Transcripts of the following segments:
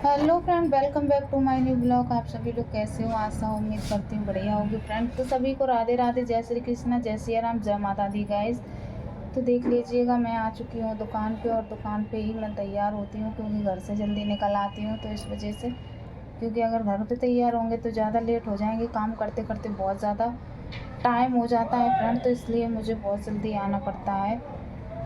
Hello friend, welcome back to my new blog. आप सभी लोग कैसे हो? आशा उम्मीद करती हूँ बढ़िया होगी फ्रेंड। तो सभी को राधे राधे, जय श्री कृष्णा, जय सिया राम, जय माता दी गाइस। तो देख लीजिएगा, मैं आ चुकी हूँ दुकान पे और दुकान पे ही मैं तैयार होती हूँ क्योंकि घर से जल्दी निकल आती हूँ। तो इस वजह से, क्योंकि अगर घर पे तैयार होंगे तो ज़्यादा लेट हो जाएंगे, काम करते करते बहुत ज़्यादा टाइम हो जाता है फ्रेंड। तो इसलिए मुझे बहुत जल्दी आना पड़ता है,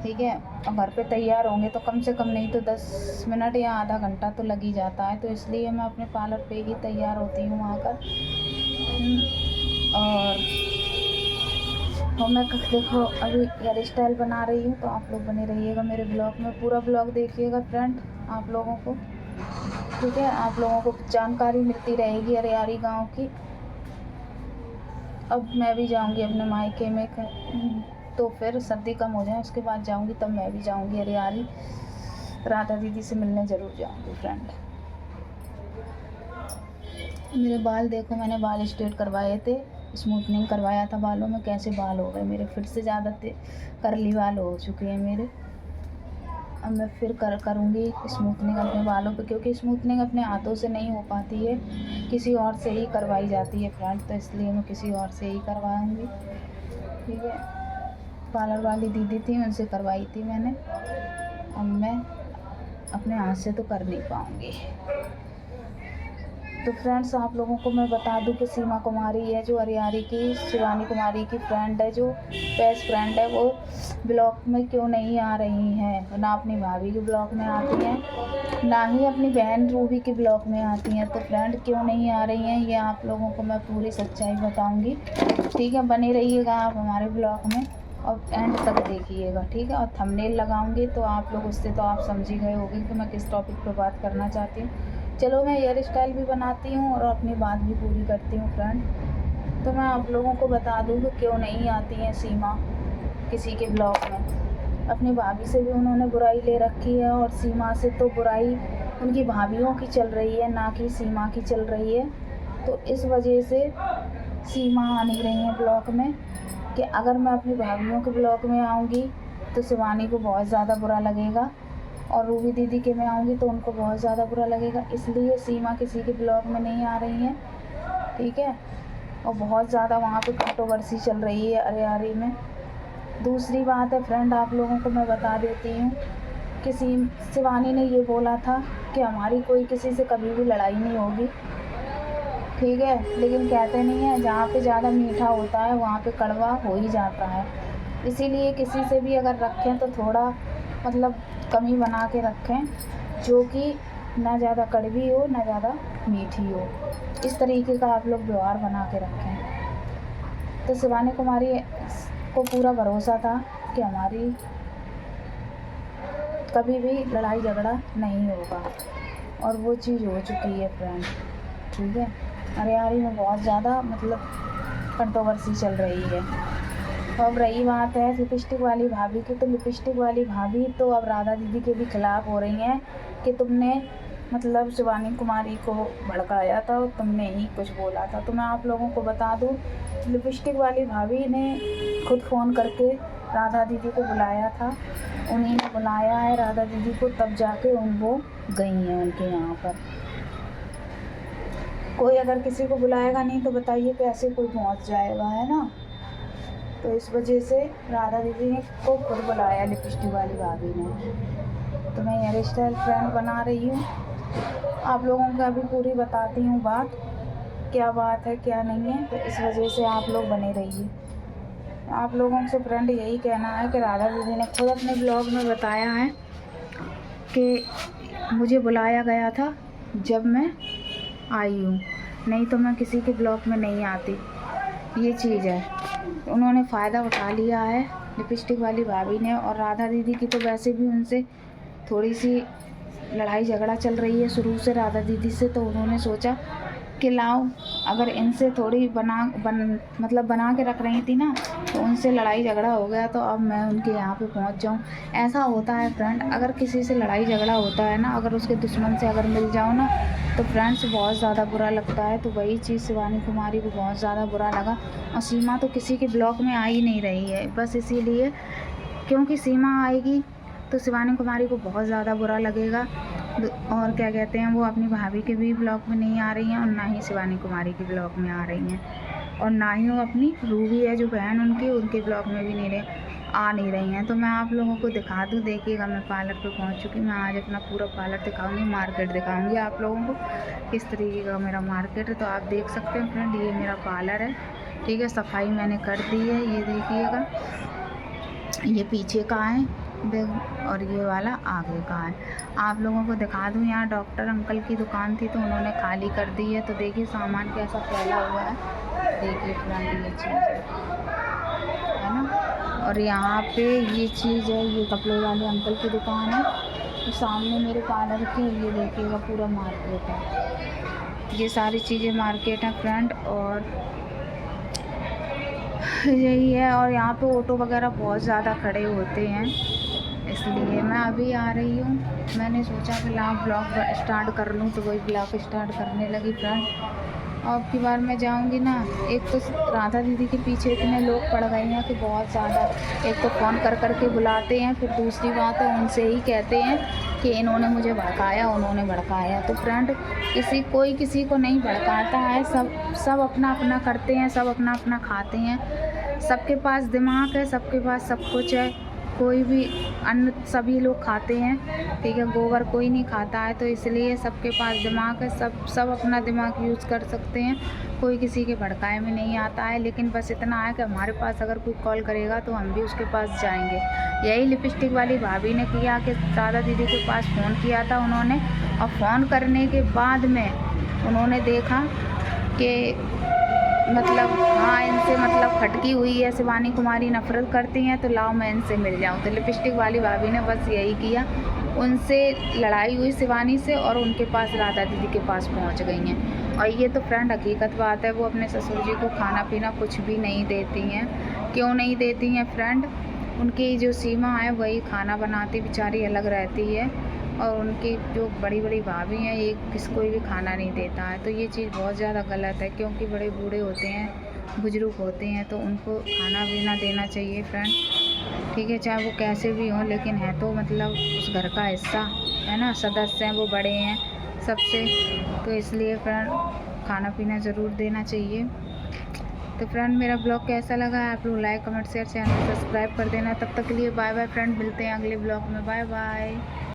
ठीक है। और घर पे तैयार होंगे तो कम से कम नहीं तो 10 मिनट या आधा घंटा तो लग ही जाता है। तो इसलिए मैं अपने पार्लर पे ही तैयार होती हूँ आकर। और मैं देखो अभी हेयर स्टाइल बना रही हूँ, तो आप लोग बने रहिएगा मेरे ब्लॉग में, पूरा ब्लॉग देखिएगा फ्रेंड। आप लोगों को, ठीक है, आप लोगों को जानकारी मिलती रहेगी अरियारी गांव की। अब मैं भी जाऊंगी अपने मायके में, तो फिर सर्दी कम हो जाए उसके बाद जाऊंगी, तब मैं भी जाऊंगी अरियारी। राधा दीदी से मिलने ज़रूर जाऊंगी फ्रेंड। मेरे बाल देखो, मैंने बाल स्ट्रेट करवाए थे, स्मूथनिंग करवाया था बालों में। कैसे बाल हो गए मेरे, फिर से ज़्यादा करली बाल हो चुके हैं मेरे। अब मैं फिर करूँगी स्मूथनिंग अपने बालों पे, क्योंकि स्मूथनिंग अपने हाथों से नहीं हो पाती है, किसी और से ही करवाई जाती है फ्रेंड। तो इसलिए मैं किसी और से ही करवाऊँगी, ठीक है। पार्लर वाली दीदी थी, उनसे करवाई थी मैंने। अब मैं अपने हाथ से तो कर नहीं पाऊँगी। तो फ्रेंड्स, आप लोगों को मैं बता दूं कि सीमा कुमारी है जो अरियारी की, शिवानी कुमारी की फ्रेंड है, जो बेस्ट फ्रेंड है, वो ब्लॉग में क्यों नहीं आ रही हैं। ना अपनी भाभी के ब्लॉग में आती हैं, ना ही अपनी बहन रूबी के ब्लॉग में आती हैं। तो फ्रेंड क्यों नहीं आ रही हैं, ये आप लोगों को मैं पूरी सच्चाई बताऊंगी, ठीक है। बने रहिएगा आप हमारे ब्लॉग में और एंड तक देखिएगा, ठीक है। और थंबनेल लगाऊंगी तो आप लोग उससे तो आप समझ ही गए होंगे कि मैं किस टॉपिक पर बात करना चाहती हूँ। चलो, मैं हेयर स्टाइल भी बनाती हूँ और अपनी बात भी पूरी करती हूँ फ्रेंड। तो मैं आप लोगों को बता दूँ कि क्यों नहीं आती हैं सीमा किसी के ब्लॉग में। अपनी भाभी से भी उन्होंने बुराई ले रखी है, और सीमा से तो बुराई उनकी भाभीयों की चल रही है, ना कि सीमा की चल रही है। तो इस वजह से सीमा आ नहीं रही है ब्लॉग में, कि अगर मैं अपनी भाभीयों के ब्लॉग में आऊँगी तो शिवानी को बहुत ज़्यादा बुरा लगेगा, और रूबी दीदी के में आऊँगी तो उनको बहुत ज़्यादा बुरा लगेगा। इसलिए सीमा किसी के ब्लॉग में नहीं आ रही हैं, ठीक है। और बहुत ज़्यादा वहाँ पे कंट्रोवर्सी चल रही है अरियारी में। दूसरी बात है फ्रेंड, आप लोगों को मैं बता देती हूँ कि शिवानी ने ये बोला था कि हमारी कोई किसी से कभी भी लड़ाई नहीं होगी, ठीक है। लेकिन कहते नहीं है, जहाँ पे ज़्यादा मीठा होता है वहाँ पे कड़वा हो ही जाता है। इसीलिए किसी से भी अगर रखें तो थोड़ा मतलब कमी बना के रखें, जो कि ना ज़्यादा कड़वी हो ना ज़्यादा मीठी हो। इस तरीके का आप लोग व्यवहार बना के रखें। तो शिवानी कुमारी को पूरा भरोसा था कि हमारी कभी भी लड़ाई झगड़ा नहीं होगा, और वो चीज़ हो चुकी है फ्रेंड, ठीक है। अरियारी में बहुत ज़्यादा मतलब कंट्रोवर्सी चल रही है। अब रही बात है लिपस्टिक वाली भाभी की, तो लिपस्टिक वाली भाभी तो अब राधा दीदी के भी खिलाफ हो रही हैं कि तुमने मतलब शिवानी कुमारी को भड़काया था और तुमने ही कुछ बोला था। तो मैं आप लोगों को बता दूं, लिपस्टिक वाली भाभी ने खुद फ़ोन करके राधा दीदी को बुलाया था। उन्हीं ने बुलाया है राधा दीदी को, तब जाके वो गई हैं उनके यहाँ पर। कोई अगर किसी को बुलाएगा नहीं तो बताइए कैसे कोई पहुँच जाएगा, है ना। तो इस वजह से राधा दीदी ने को खुद बुलाया लिपस्टिक वाली भाभी ने। तो मैं हेयर स्टाइल फ्रेंड बना रही हूँ, आप लोगों को अभी पूरी बताती हूँ बात, क्या बात है क्या नहीं है। तो इस वजह से आप लोग बने रहिए। आप लोगों से फ्रेंड यही कहना है कि राधा दीदी ने खुद अपने ब्लॉग में बताया है कि मुझे बुलाया गया था जब मैं आई हूँ, नहीं तो मैं किसी के ब्लॉग में नहीं आती। ये चीज़ है, उन्होंने फ़ायदा उठा लिया है लिपस्टिक वाली भाभी ने। और राधा दीदी की तो वैसे भी उनसे थोड़ी सी लड़ाई झगड़ा चल रही है शुरू से राधा दीदी से। तो उन्होंने सोचा कि लाओ, अगर इनसे थोड़ी मतलब बना के रख रही थी ना, तो उनसे लड़ाई झगड़ा हो गया तो अब मैं उनके यहाँ पे पहुँच जाऊँ। ऐसा होता है फ्रेंड, अगर किसी से लड़ाई झगड़ा होता है ना, अगर उसके दुश्मन से अगर मिल जाओ ना, तो फ्रेंड्स बहुत ज़्यादा बुरा लगता है। तो वही चीज़ शिवानी कुमारी को बहुत ज़्यादा बुरा लगा। और सीमा तो किसी के ब्लॉग में आ ही नहीं रही है, बस इसीलिए क्योंकि सीमा आएगी तो शिवानी कुमारी को बहुत ज़्यादा बुरा लगेगा। और क्या कहते हैं, वो अपनी भाभी के भी ब्लॉग में नहीं आ रही हैं और ना ही शिवानी कुमारी के ब्लॉग में आ रही हैं, और ना ही वो अपनी रूबी है जो बहन उनके ब्लॉग में भी आ नहीं रही हैं। तो मैं आप लोगों को दिखा दूँ, देखिएगा मैं पार्लर पे पहुंच चुकी। मैं आज अपना पूरा पार्लर दिखाऊंगी, मार्केट दिखाऊंगी आप लोगों को किस तरीके का मेरा मार्केट है। तो आप देख सकते हैं फ्रेंड, ये मेरा पार्लर है, ठीक है। सफाई मैंने कर दी है, ये देखिएगा, ये पीछे का है और ये वाला आगे का है। आप लोगों को दिखा दूँ, यहाँ डॉक्टर अंकल की दुकान थी तो उन्होंने खाली कर दी है। तो देखिए सामान कैसा फैला हुआ है, देखिए फ्रेंड ये चीज़ है ना। और यहाँ पे ये चीज़ है, ये कपड़े वाले अंकल की दुकान है। तो सामने मेरे पार्लर के ये देखिएगा पूरा मार्केट है, ये सारी चीज़ें मार्केट है फ्रेंड। और यही है, और यहाँ पे ऑटो वगैरह बहुत ज़्यादा खड़े होते हैं, इसलिए मैं अभी आ रही हूँ। मैंने सोचा कि ला ब्लॉग स्टार्ट कर लूँ, तो वही ब्लॉग स्टार्ट करने लगी फ्रेंड। अब की बार मैं जाऊँगी ना, एक तो राधा दीदी के पीछे इतने लोग पड़ गए हैं कि बहुत ज़्यादा। एक तो फ़ोन कर के बुलाते हैं, फिर दूसरी बात है उनसे ही कहते हैं कि इन्होंने मुझे भड़काया, उन्होंने भड़काया। तो फ्रेंड कोई किसी को नहीं भड़काता है, सब अपना अपना करते हैं, सब अपना अपना खाते हैं। सबके पास दिमाग है, सबके पास सब कुछ है, कोई भी अन्न सभी लोग खाते हैं, ठीक है। गोबर कोई नहीं खाता है, तो इसलिए सबके पास दिमाग है, सब अपना दिमाग यूज़ कर सकते हैं, कोई किसी के भड़काए में नहीं आता है। लेकिन बस इतना है कि हमारे पास अगर कोई कॉल करेगा तो हम भी उसके पास जाएंगे। यही लिपस्टिक वाली भाभी ने किया कि राधा दीदी के पास फ़ोन किया था उन्होंने, और फ़ोन करने के बाद में उन्होंने देखा कि मतलब हाँ इनसे मतलब खटकी हुई है, शिवानी कुमारी नफरत करती हैं, तो लाओ मैं इनसे मिल जाऊँ। तो लिपस्टिक वाली भाभी ने बस यही किया, उनसे लड़ाई हुई शिवानी से, और उनके पास राधा दीदी के पास पहुंच गई हैं। और ये तो फ्रेंड हकीकत बात है, वो अपने ससुर जी को खाना पीना कुछ भी नहीं देती हैं। क्यों नहीं देती हैं फ्रेंड? उनकी जो सीमा है वही खाना बनाती बेचारी अलग रहती है, और उनकी जो बड़ी बड़ी भाभी हैं ये किसको भी खाना नहीं देता है। तो ये चीज़ बहुत ज़्यादा गलत है, क्योंकि बड़े बूढ़े होते हैं, बुजुर्ग होते हैं, तो उनको खाना पीना देना चाहिए फ्रेंड, ठीक है। चाहे वो कैसे भी हों, लेकिन है तो मतलब उस घर का हिस्सा है ना, सदस्य हैं, वो बड़े हैं सबसे, तो इसलिए फ्रेंड खाना पीना ज़रूर देना चाहिए। तो फ्रेंड मेरा ब्लॉग कैसा लगा आप लोग like comment share channel subscribe कर देना। तब तक के लिए बाय बाय फ्रेंड, मिलते हैं अगले ब्लॉग में, बाय बाय।